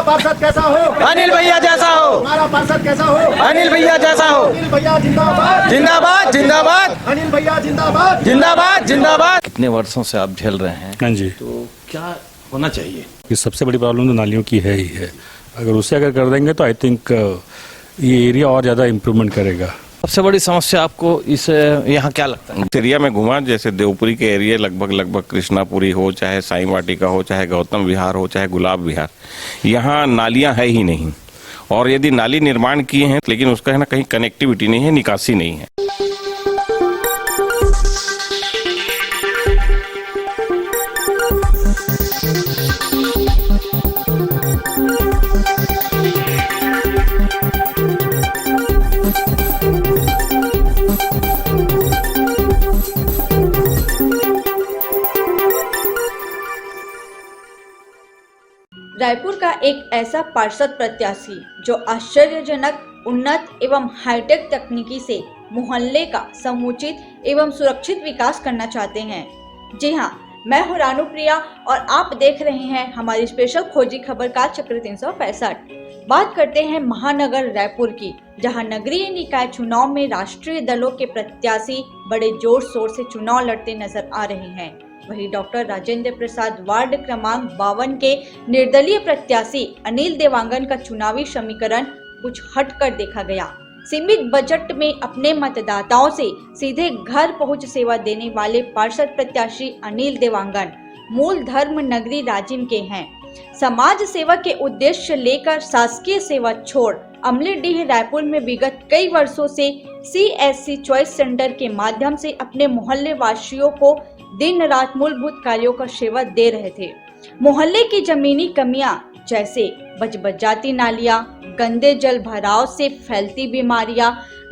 पार्षद कैसा हो? अनिल भैया जैसा हो। हमारा पार्षद कैसा हो? अनिल भैया जैसा हो। अनिल भैया जिंदाबाद जिंदाबाद जिंदाबाद अनिल भैया जिंदाबाद जिंदाबाद जिंदाबाद। कितने वर्षों से आप झेल रहे हैं? हाँ जी, तो क्या होना चाहिए? ये सबसे बड़ी प्रॉब्लम तो नालियों की है ही है। अगर उसे अगर कर देंगे तो आई थिंक ये एरिया और ज़्यादा इम्प्रूवमेंट करेगा। सबसे बड़ी समस्या आपको इस यहाँ क्या लगता है? इस एरिया में घुमा, जैसे देवपुरी के एरिया लगभग कृष्णापुरी हो, चाहे साई वाटिका हो, चाहे गौतम विहार हो, चाहे गुलाब विहार, यहाँ नालियाँ है ही नहीं। और यदि नाली निर्माण किए हैं लेकिन उसका है ना कहीं कनेक्टिविटी नहीं है, निकासी नहीं है। रायपुर का एक ऐसा पार्षद प्रत्याशी जो आश्चर्यजनक, उन्नत एवं हाईटेक तकनीकी से मोहल्ले का समुचित एवं सुरक्षित विकास करना चाहते हैं। जी हाँ, मैं हूँ रानुप्रिया और आप देख रहे हैं हमारी स्पेशल खोजी खबर का चक्र 365। बात करते हैं महानगर रायपुर की, जहां नगरीय निकाय चुनाव में राष्ट्रीय दलों के प्रत्याशी बड़े जोर शोर से चुनाव लड़ते नजर आ रहे हैं। वहीं डॉक्टर राजेंद्र प्रसाद वार्ड क्रमांक 52 के निर्दलीय प्रत्याशी अनिल देवांगन का चुनावी समीकरण कुछ हटकर देखा गया। सीमित बजट में अपने मतदाताओं से सीधे घर पहुंच सेवा देने वाले पार्षद प्रत्याशी अनिल देवांगन मूल धर्म नगरी राजिम के हैं। समाज सेवा के उद्देश्य लेकर शासकीय सेवा छोड़ अमलीडीह रायपुर में विगत कई वर्षों से CSC चॉइस सेंटर के माध्यम से अपने मोहल्ले वासियों को दिन रात मूलभूत कार्यों का सेवा दे रहे थे। मोहल्ले की जमीनी कमियां जैसे बचबचाती नालियां, गंदे जल भराव से फैलती बीमारियां,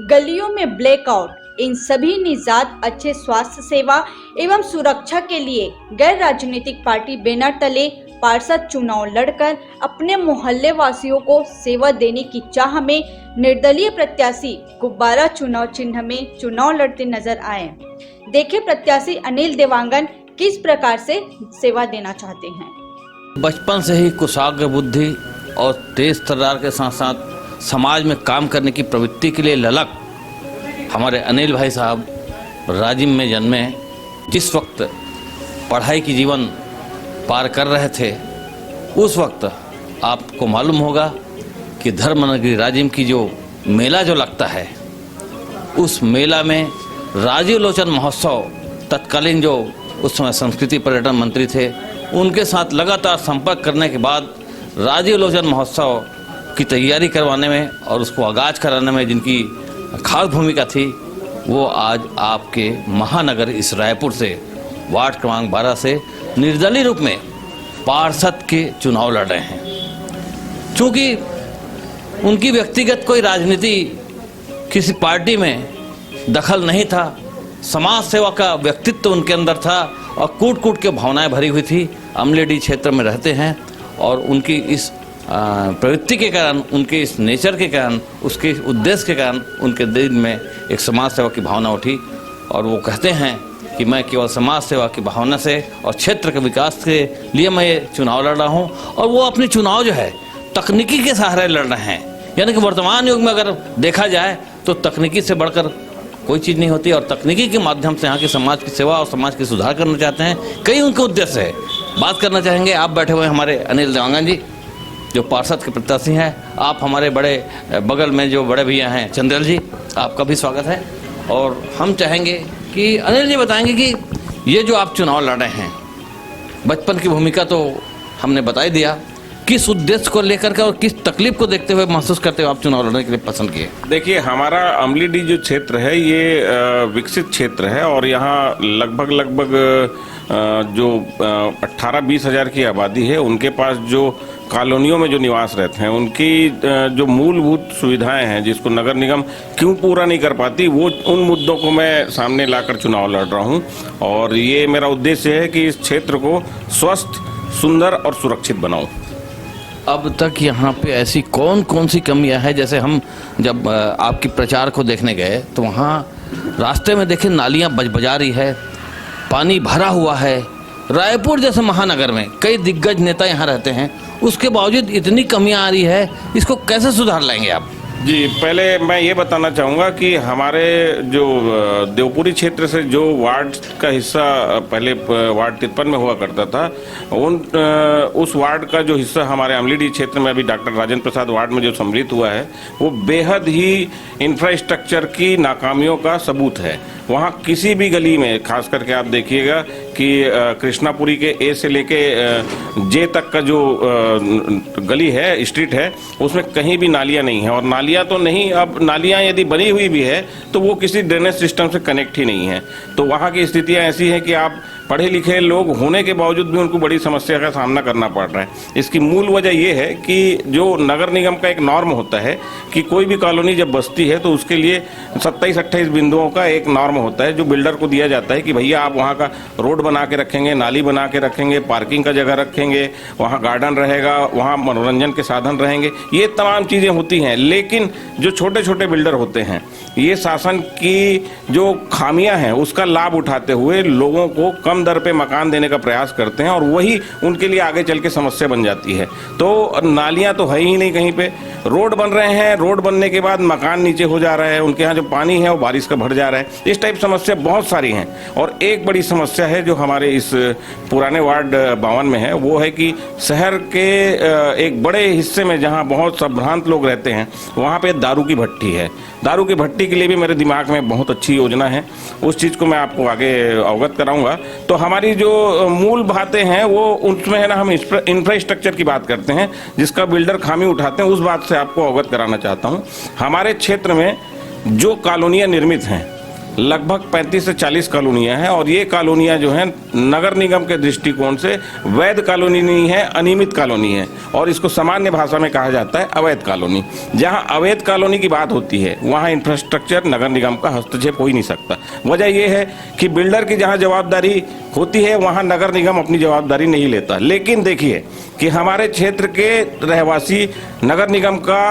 गलियों में ब्लैकआउट, इन सभी निजात अच्छे स्वास्थ्य सेवा एवं सुरक्षा के लिए गैर राजनीतिक पार्टी बैनर तले पार्षद चुनाव लड़कर अपने मोहल्ले वासियों को सेवा देने की चाह में निर्दलीय प्रत्याशी गुब्बारा चुनाव चिन्ह में चुनाव लड़ते नजर आए। देखे प्रत्याशी अनिल देवांगन किस प्रकार से सेवा देना चाहते हैं। बचपन से ही कुशाग्र बुद्धि और तेज तर्रार के साथ साथ समाज में काम करने की प्रवृत्ति के लिए ललक हमारे अनिल भाई साहब राजिम में जन्मे। जिस वक्त पढ़ाई की जीवन पार कर रहे थे उस वक्त आपको मालूम होगा कि धर्मनगरी राजिम की जो मेला जो लगता है, उस मेला में राजीव लोचन महोत्सव, तत्कालीन जो उस समय संस्कृति पर्यटन मंत्री थे, उनके साथ लगातार संपर्क करने के बाद राजीव लोचन महोत्सव की तैयारी करवाने में और उसको आगाज कराने में जिनकी खास भूमिका थी, वो आज आपके महानगर इस रायपुर से वार्ड क्रमांक 12 से निर्दलीय रूप में पार्षद के चुनाव लड़ रहे हैं। चूँकि उनकी व्यक्तिगत कोई राजनीति किसी पार्टी में दखल नहीं था, समाज सेवा का व्यक्तित्व उनके अंदर था और कूट कूट के भावनाएं भरी हुई थी। अमलेडी क्षेत्र में रहते हैं और उनकी इस प्रवृत्ति के कारण, उनके इस नेचर के कारण, उसके उद्देश्य के कारण उनके दिल में एक समाज सेवा की भावना उठी और वो कहते हैं कि मैं केवल समाज सेवा की भावना से और क्षेत्र के विकास के लिए मैं ये चुनाव लड़ रहा हूँ। और वो अपनी चुनाव जो है तकनीकी के सहारे लड़ रहे हैं। यानी कि वर्तमान युग में अगर देखा जाए तो तकनीकी से बढ़कर कोई चीज़ नहीं होती और तकनीकी के माध्यम से यहाँ के समाज की सेवा और समाज की सुधार करना चाहते हैं। कई उनके उद्देश्य है। बात करना चाहेंगे, आप बैठे हुए हमारे अनिल देवांगन जी जो पार्षद के प्रत्याशी हैं। आप हमारे बड़े बगल में जो बड़े भैया हैं चंद्रल जी, आपका भी स्वागत है। और हम चाहेंगे कि अनिल जी बताएंगे कि ये जो आप चुनाव लड़ रहे हैं, बचपन की भूमिका तो हमने बता ही दिया, किस उद्देश्य को लेकर के और किस तकलीफ को देखते हुए महसूस करते हुए आप चुनाव लड़ने के लिए पसंद किए? देखिए, हमारा अमलीडी जो क्षेत्र है ये विकसित क्षेत्र है और यहाँ लगभग जो 18-20 हज़ार की आबादी है, उनके पास जो कॉलोनियों में जो निवास रहते हैं, उनकी जो मूलभूत सुविधाएं हैं जिसको नगर निगम क्यों पूरा नहीं कर पाती, वो उन मुद्दों को मैं सामने लाकर चुनाव लड़ रहा हूं। और ये मेरा उद्देश्य है कि इस क्षेत्र को स्वस्थ, सुंदर और सुरक्षित बनाऊं। अब तक यहाँ पे ऐसी कौन कौन सी कमियां हैं? जैसे हम जब आपकी प्रचार को देखने गए तो वहाँ रास्ते में देखे नालियाँ बजा रही है, पानी भरा हुआ है। रायपुर जैसे महानगर में कई दिग्गज नेता यहाँ रहते हैं, उसके बावजूद इतनी कमियां आ रही है, इसको कैसे सुधार लाएंगे आप? जी, पहले मैं ये बताना चाहूँगा कि हमारे जो देवपुरी क्षेत्र से जो वार्ड का हिस्सा पहले वार्ड 53 में हुआ करता था, उस वार्ड का जो हिस्सा हमारे अमलीडीह क्षेत्र में अभी डॉक्टर राजेंद्र प्रसाद वार्ड में जो सम्मिलित हुआ है, वो बेहद ही इंफ्रास्ट्रक्चर की नाकामियों का सबूत है। वहाँ किसी भी गली में, खास करके आप देखिएगा कि कृष्णापुरी के ए से लेके जे तक का जो गली है, स्ट्रीट है, उसमें कहीं भी नालियाँ नहीं है। और नालियाँ तो नहीं, अब नालियाँ यदि बनी हुई भी है तो वो किसी ड्रेनेज सिस्टम से कनेक्ट ही नहीं है। तो वहाँ की स्थितियाँ ऐसी हैं कि आप पढ़े लिखे लोग होने के बावजूद भी उनको बड़ी समस्या का सामना करना पड़ रहा है। इसकी मूल वजह ये है कि जो नगर निगम का एक नॉर्म होता है कि कोई भी कॉलोनी जब बसती है तो उसके लिए 27-28 बिंदुओं का एक नॉर्म होता है जो बिल्डर को दिया जाता है कि भैया आप वहाँ का रोड बना के रखेंगे, नाली बना के रखेंगे, पार्किंग का जगह रखेंगे, वहाँ गार्डन रहेगा, वहाँ मनोरंजन के साधन रहेंगे, ये तमाम चीज़ें होती हैं। लेकिन जो छोटे छोटे बिल्डर होते हैं, ये शासन की जो खामियां हैं उसका लाभ उठाते हुए लोगों को कम दर पे मकान देने का प्रयास करते हैं और वही उनके लिए आगे चल के समस्या बन जाती है। तो नालियां तो है ही नहीं, कहीं पे रोड बन रहे हैं, रोड बनने के बाद मकान नीचे हो जा रहा है, उनके यहाँ जो पानी है वो बारिश का भर जा रहा है। इस टाइप समस्या बहुत सारी हैं। और एक बड़ी समस्या है जो हमारे इस पुराने वार्ड 52 में है, वो है कि शहर के एक बड़े हिस्से में जहाँ बहुत संभ्रांत लोग रहते हैं, वहाँ पे दारू की भट्टी है। दारू की भट्टी के लिए भी मेरे दिमाग में बहुत अच्छी योजना है, उस चीज़ को मैं आपको आगे अवगत कराऊंगा। तो हमारी जो मूल बातें हैं वो उसमें है ना, हम इंफ्रास्ट्रक्चर की बात करते हैं जिसका बिल्डर खामी उठाते हैं, उस बात से आपको अवगत कराना चाहता हूं। हमारे क्षेत्र में जो कॉलोनियां निर्मित हैं, लगभग 35 से 40 कॉलोनियां हैं और ये कॉलोनियां जो हैं नगर निगम के दृष्टिकोण से वैध कॉलोनी नहीं है, अनियमित कॉलोनी है। और इसको सामान्य भाषा में कहा जाता है अवैध कॉलोनी। जहां अवैध कॉलोनी की बात होती है वहां इंफ्रास्ट्रक्चर नगर निगम का हस्तक्षेप हो ही नहीं सकता। वजह यह है कि बिल्डर की जहां जवाबदारी होती है वहां नगर निगम अपनी जवाबदारी नहीं लेता। लेकिन देखिए कि हमारे क्षेत्र के रहवासी नगर निगम का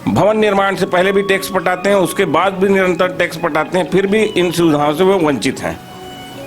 भवन निर्माण से पहले भी टैक्स पटाते हैं, उसके बाद भी निरंतर टैक्स पटाते हैं, फिर भी इन सुविधाओं से वो वंचित हैं।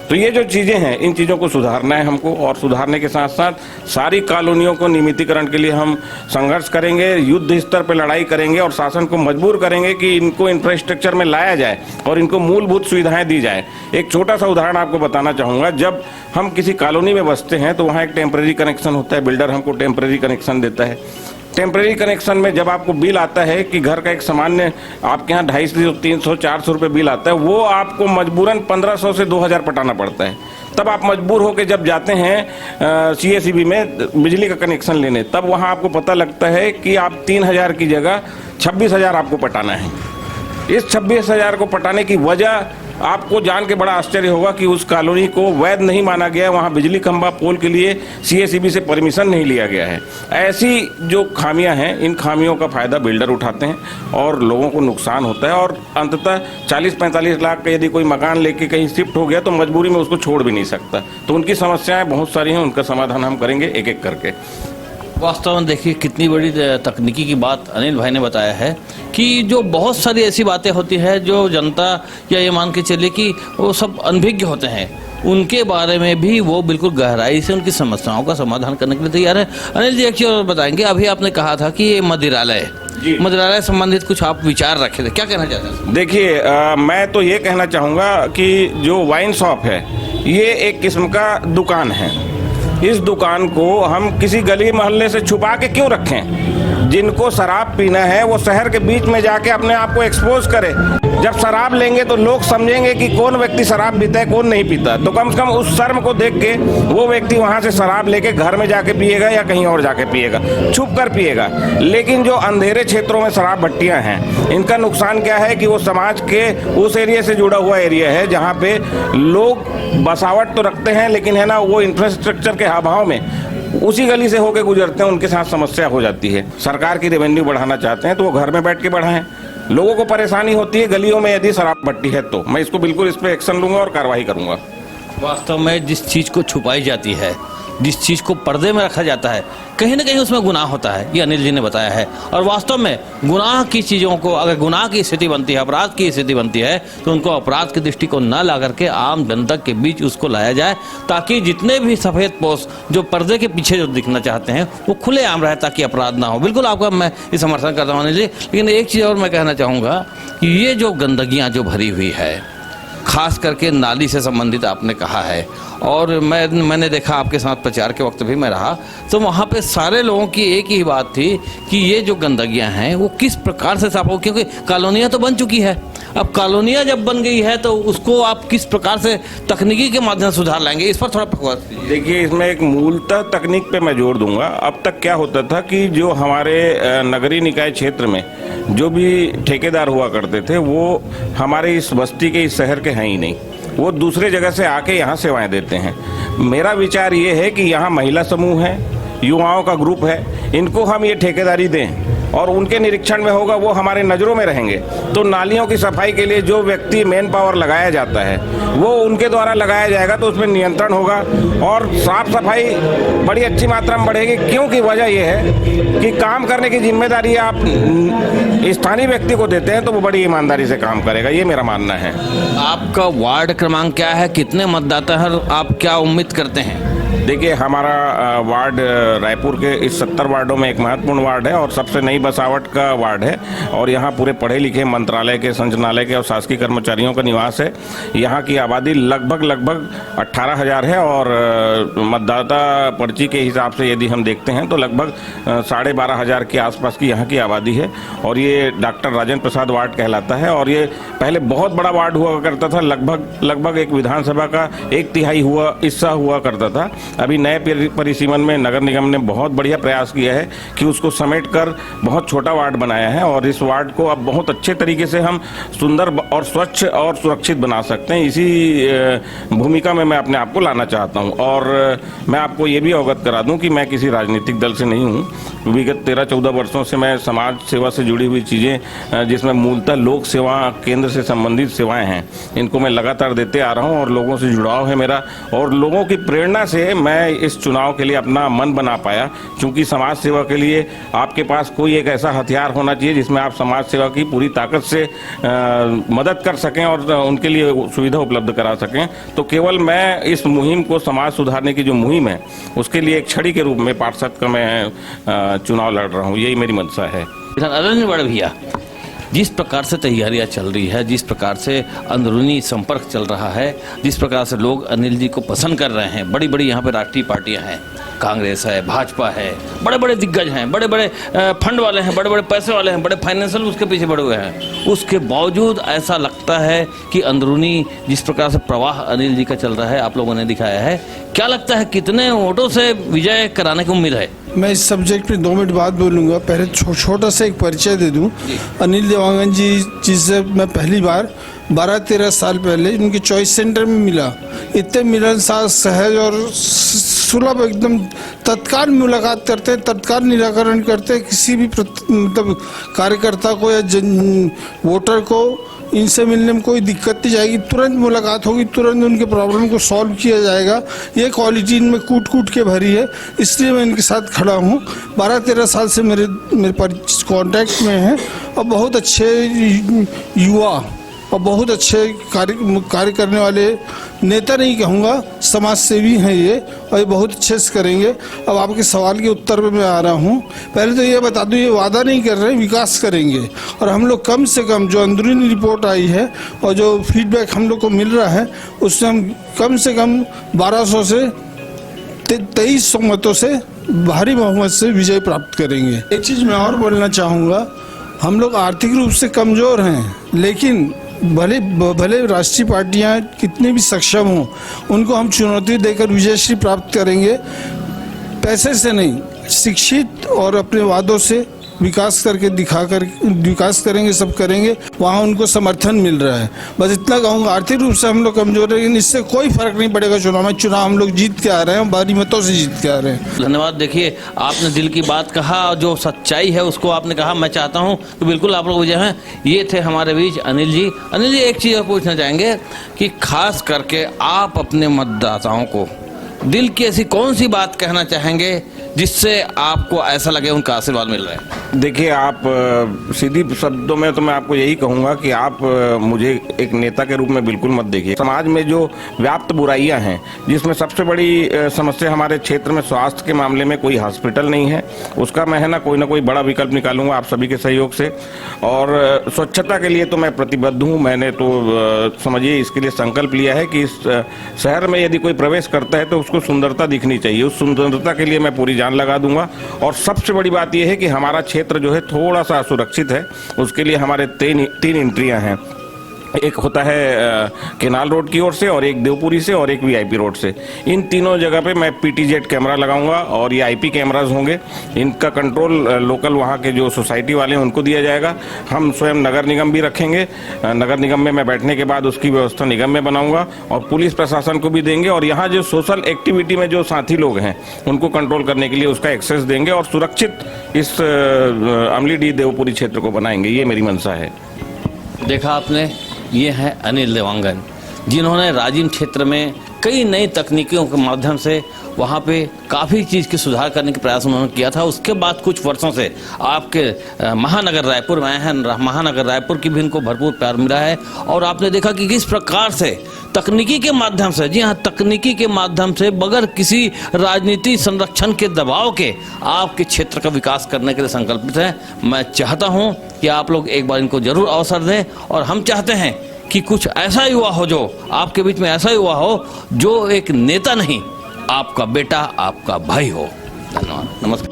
तो ये जो चीज़ें हैं, इन चीज़ों को सुधारना है हमको, और सुधारने के साथ साथ सारी कॉलोनियों को नियमितीकरण के लिए हम संघर्ष करेंगे, युद्ध स्तर पर लड़ाई करेंगे और शासन को मजबूर करेंगे कि इनको इंफ्रास्ट्रक्चर में लाया जाए और इनको मूलभूत सुविधाएं दी जाए। एक छोटा सा उदाहरण आपको बताना चाहूँगा। जब हम किसी कॉलोनी में बसते हैं तो वहाँ एक टेम्परेरी कनेक्शन होता है, बिल्डर हमको टेम्परेरी कनेक्शन देता है। टेम्परेरी कनेक्शन में जब आपको बिल आता है कि घर का एक सामान्य आपके यहाँ 250, 300, 400 रुपये बिल आता है, वो आपको मजबूरन 1500 से 2000 पटाना पड़ता है। तब आप मजबूर होकर जब जाते हैं CACB में बिजली का कनेक्शन लेने, तब वहाँ आपको पता लगता है कि आप 3000 की जगह 26,000 आपको पटाना है। इस 26,000 को पटाने की वजह आपको जान के बड़ा आश्चर्य होगा कि उस कॉलोनी को वैध नहीं माना गया, वहाँ बिजली खंभा पोल के लिए CACB से परमिशन नहीं लिया गया है। ऐसी जो खामियां हैं, इन खामियों का फायदा बिल्डर उठाते हैं और लोगों को नुकसान होता है और अंततः 40-45 लाख का यदि कोई मकान लेके कहीं शिफ्ट हो गया तो मजबूरी में उसको छोड़ भी नहीं सकता। तो उनकी समस्याएं बहुत सारी हैं, उनका समाधान हम करेंगे एक एक करके। वास्तव में देखिए कितनी बड़ी तकनीकी की बात अनिल भाई ने बताया है कि जो बहुत सारी ऐसी बातें होती है जो जनता या ये मान के चले कि वो सब अनभिज्ञ होते हैं, उनके बारे में भी वो बिल्कुल गहराई से उनकी समस्याओं का समाधान करने के लिए तैयार है। अनिल जी एक चीज़ और बताएंगे, अभी आपने कहा था कि ये मदिरालय संबंधित कुछ आप विचार रखे थे, क्या कहना चाहते हैं? देखिए मैं तो ये कहना चाहूँगा कि जो वाइन शॉप है ये एक किस्म का दुकान है। इस दुकान को हम किसी गली मोहल्ले से छुपा के क्यों रखें? जिनको शराब पीना है वो शहर के बीच में जाके अपने आप को एक्सपोज करे। जब शराब लेंगे तो लोग समझेंगे कि कौन व्यक्ति शराब पीता है, कौन नहीं पीता। तो कम से कम उस शर्म को देख के वो व्यक्ति वहाँ से शराब लेके घर में जाके पिएगा या कहीं और जाके पिएगा, छुप कर पिएगा। लेकिन जो अंधेरे क्षेत्रों में शराब भट्टियाँ हैं, इनका नुकसान क्या है कि वो समाज के उस एरिया से जुड़ा हुआ एरिया है जहाँ पे लोग बसावट तो रखते हैं, लेकिन है ना वो इंफ्रास्ट्रक्चर के अभाव में उसी गली से होकर गुजरते हैं, उनके साथ समस्या हो जाती है। सरकार की रेवेन्यू बढ़ाना चाहते हैं तो वो घर में बैठ के बढ़ाएं। लोगों को परेशानी होती है गलियों में यदि शराब भट्टी है तो मैं इसको बिल्कुल इस पर एक्शन लूंगा और कार्रवाई करूंगा। वास्तव में जिस चीज़ को छुपाई जाती है जिस चीज़ को पर्दे में रखा जाता है कहीं ना कहीं उसमें गुनाह होता है, ये अनिल जी ने बताया है। और वास्तव में गुनाह की चीज़ों को, अगर गुनाह की स्थिति बनती है, अपराध की स्थिति बनती है, तो उनको अपराध की दृष्टि को न ला करके आम जनता के बीच उसको लाया जाए, ताकि जितने भी सफ़ेद पोश जो पर्दे के पीछे जो दिखना चाहते हैं वो खुले आम रहे, ताकि अपराध ना हो। बिल्कुल आपका मैं ये समर्थन करता हूँ अनिल जी। लेकिन एक चीज़ और मैं कहना चाहूँगा कि ये जो गंदगियाँ जो भरी हुई है, खास करके नाली से संबंधित आपने कहा है, और मैंने देखा आपके साथ प्रचार के वक्त भी मैं रहा, तो वहाँ पे सारे लोगों की एक ही बात थी कि ये जो गंदगियाँ हैं वो किस प्रकार से साफ हो, क्योंकि कॉलोनियाँ तो बन चुकी है। अब कॉलोनियाँ जब बन गई है तो उसको आप किस प्रकार से तकनीकी के माध्यम से सुधार लाएंगे, इस पर थोड़ा प्रकाश कीजिए। देखिए, इसमें एक मूलतः तकनीक पे मैं जोर दूंगा। अब तक क्या होता था कि जो हमारे नगरीय निकाय क्षेत्र में जो भी ठेकेदार हुआ करते थे वो हमारे इस बस्ती के, इस शहर के हैं ही नहीं, वो दूसरे जगह से आके यहाँ सेवाएं देते हैं। मेरा विचार ये है कि यहाँ महिला समूह है, युवाओं का ग्रुप है, इनको हम ये ठेकेदारी दें और उनके निरीक्षण में होगा, वो हमारे नज़रों में रहेंगे। तो नालियों की सफाई के लिए जो व्यक्ति मैन पावर लगाया जाता है वो उनके द्वारा लगाया जाएगा, तो उसमें नियंत्रण होगा और साफ सफाई बड़ी अच्छी मात्रा में बढ़ेगी। क्योंकि वजह यह है कि काम करने की जिम्मेदारी आप स्थानीय व्यक्ति को देते हैं तो वो बड़ी ईमानदारी से काम करेगा, ये मेरा मानना है। आपका वार्ड क्रमांक क्या है, कितने मतदाता हैं, आप क्या उम्मीद करते हैं? देखिए, हमारा वार्ड रायपुर के इस 70 वार्डों में एक महत्वपूर्ण वार्ड है और सबसे नई बसावट का वार्ड है, और यहाँ पूरे पढ़े लिखे मंत्रालय के, संचालनालय के और शासकीय कर्मचारियों का निवास है। यहाँ की आबादी लगभग 18,000 है और मतदाता पर्ची के हिसाब से यदि हम देखते हैं तो लगभग 12,500 के आसपास की यहाँ की आबादी है। और ये डॉक्टर राजेंद्र प्रसाद वार्ड कहलाता है और ये पहले बहुत बड़ा वार्ड हुआ करता था, लगभग एक विधानसभा का 1/3 हिस्सा हुआ करता था। अभी नए परिसीमन में नगर निगम ने बहुत बढ़िया प्रयास किया है कि उसको समेटकर बहुत छोटा वार्ड बनाया है और इस वार्ड को अब बहुत अच्छे तरीके से हम सुंदर और स्वच्छ और सुरक्षित बना सकते हैं। इसी भूमिका में मैं अपने आप को लाना चाहता हूं। और मैं आपको ये भी अवगत करा दूं कि मैं किसी राजनीतिक दल से नहीं हूं। विगत 13-14 वर्षों से मैं समाज सेवा से जुड़ी हुई चीज़ें, जिसमें मूलतः लोक सेवा केंद्र से संबंधित सेवाएं हैं, इनको मैं लगातार देते आ रहा हूं और लोगों से जुड़ाव है मेरा। और लोगों की प्रेरणा से मैं इस चुनाव के लिए अपना मन बना पाया, क्योंकि समाज सेवा के लिए आपके पास कोई एक ऐसा हथियार होना चाहिए जिसमें आप समाज सेवा की पूरी ताकत से मदद कर सकें और उनके लिए सुविधा उपलब्ध करा सकें। तो केवल मैं इस मुहिम को, समाज सुधारने की जो मुहिम है, उसके लिए एक छड़ी के रूप में पार्षद का मैं चुनाव लड़ रहा हूँ, यही मेरी मंशा है। अनिल बड़े भैया, जिस प्रकार से तैयारियां चल रही है, जिस प्रकार से अंदरूनी संपर्क चल रहा है, जिस प्रकार से लोग अनिल जी को पसंद कर रहे हैं, बड़ी बड़ी यहाँ पे राष्ट्रीय पार्टियां हैं, कांग्रेस है, भाजपा है, बड़े बड़े दिग्गज हैं, बड़े बड़े फंड वाले हैं, बड़े बड़े पैसे वाले हैं, बड़े फाइनेंशियल उसके पीछे बढ़े हुए हैं, उसके बावजूद ऐसा लगता है कि अंदरूनी जिस प्रकार से प्रवाह अनिल जी का चल रहा है, आप लोगों ने दिखाया है। क्या लगता है कितने वोटों से विजय कराने की उम्मीद है? मैं इस सब्जेक्ट में 2 मिनट बाद बोलूँगा। पहले छोटा सा एक परिचय दे दूँ। अनिल देवांगन जी, जिससे मैं पहली बार 12-13 साल पहले उनके चॉइस सेंटर में मिला, इतने मिलनसार, सहज और सुलभ, एकदम तत्काल मुलाकात करते हैं, तत्काल निराकरण करते हैं किसी भी मतलब कार्यकर्ता को या वोटर को। इनसे मिलने में कोई दिक्कत नहीं जाएगी, तुरंत मुलाकात होगी, तुरंत उनके प्रॉब्लम को सॉल्व किया जाएगा। ये क्वालिटी इनमें कूट के भरी है, इसलिए मैं इनके साथ खड़ा हूँ। 12-13 साल से मेरे कांटेक्ट में हैं और बहुत अच्छे युवा और बहुत अच्छे कार्य करने वाले, नेता नहीं कहूँगा, समाज सेवी हैं ये, और ये बहुत अच्छे से करेंगे। अब आपके सवाल के उत्तर में मैं आ रहा हूँ। पहले तो ये बता दूँ, ये वादा नहीं कर रहे, विकास करेंगे। और हम लोग कम से कम जो अंदरूनी रिपोर्ट आई है और जो फीडबैक हम लोग को मिल रहा है, उससे हम कम 1200 से 2300 मतों से भारी बहुमत से विजय प्राप्त करेंगे। एक चीज़ मैं और बोलना चाहूँगा, हम लोग आर्थिक रूप से कमज़ोर हैं, लेकिन भले राष्ट्रीय पार्टियां कितनी भी सक्षम हों, उनको हम चुनौती देकर विजयश्री प्राप्त करेंगे। पैसे से नहीं, शिक्षित और अपने वादों से विकास करके दिखाकर विकास करेंगे, सब करेंगे। वहाँ उनको समर्थन मिल रहा है। बस इतना कहूँगा, आर्थिक रूप से हम लोग कमजोर है, लेकिन इससे कोई फर्क नहीं पड़ेगा चुनाव में। चुनाव हम लोग जीत के आ रहे हैं, भारी मतों से जीत के आ रहे हैं। धन्यवाद। देखिए, आपने दिल की बात कहा, जो सच्चाई है उसको आपने कहा। मैं चाहता हूँ कि बिल्कुल आप लोग जो हैं, ये थे हमारे बीच अनिल जी। अनिल जी, एक चीज़ और पूछना चाहेंगे कि खास करके आप अपने मतदाताओं को दिल की ऐसी कौन सी बात कहना चाहेंगे जिससे आपको ऐसा लगे उनका आशीर्वाद मिल रहा है? देखिए, आप सीधी शब्दों में तो मैं आपको यही कहूंगा कि आप मुझे एक नेता के रूप में बिल्कुल मत देखिए। समाज में जो व्याप्त बुराइयां हैं, जिसमें सबसे बड़ी समस्या हमारे क्षेत्र में स्वास्थ्य के मामले में कोई हॉस्पिटल नहीं है, उसका मैं है ना कोई बड़ा विकल्प निकालूंगा आप सभी के सहयोग से। और स्वच्छता के लिए तो मैं प्रतिबद्ध हूँ। मैंने तो समझिए इसके लिए संकल्प लिया है कि इस शहर में यदि कोई प्रवेश करता है तो उसको सुंदरता दिखनी चाहिए। उस सुंदरता के लिए मैं पूरी जान लगा दूंगा। और सबसे बड़ी बात यह है कि हमारा क्षेत्र जो है थोड़ा सा असुरक्षित है। उसके लिए हमारे तीन एंट्रियां हैं। एक होता है केनाल रोड की ओर से, और एक देवपुरी से, और एक वीआईपी रोड से। इन तीनों जगह पे मैं पीटीजेड कैमरा लगाऊंगा और ये आईपी कैमराज होंगे। इनका कंट्रोल लोकल वहाँ के जो सोसाइटी वाले हैं उनको दिया जाएगा। हम स्वयं नगर निगम भी रखेंगे। नगर निगम में मैं बैठने के बाद उसकी व्यवस्था निगम में बनाऊंगा और पुलिस प्रशासन को भी देंगे। और यहाँ जो सोशल एक्टिविटी में जो साथी लोग हैं उनको कंट्रोल करने के लिए उसका एक्सेस देंगे और सुरक्षित इस अमलीडीह देवपुरी क्षेत्र को बनाएंगे। ये मेरी मंशा है। देखा आपने, ये हैं अनिल देवांगन, जिन्होंने राजिम क्षेत्र में कई नई तकनीकों के माध्यम से वहाँ पे काफ़ी चीज़ की सुधार करने के प्रयास उन्होंने किया था। उसके बाद कुछ वर्षों से आपके महानगर रायपुर में आए हैं। महानगर रायपुर की भी इनको भरपूर प्यार मिला है। और आपने देखा कि किस प्रकार से तकनीकी के माध्यम से, जी हाँ, तकनीकी के माध्यम से बगैर किसी राजनीति संरक्षण के दबाव के आपके क्षेत्र का विकास करने के लिए संकल्पित है। मैं चाहता हूँ कि आप लोग एक बार इनको जरूर अवसर दें। और हम चाहते हैं कि कुछ ऐसा युवा हो, जो आपके बीच में ऐसा युवा हो जो एक नेता नहीं, आपका बेटा, आपका भाई हो। धन्यवाद, नमस्कार।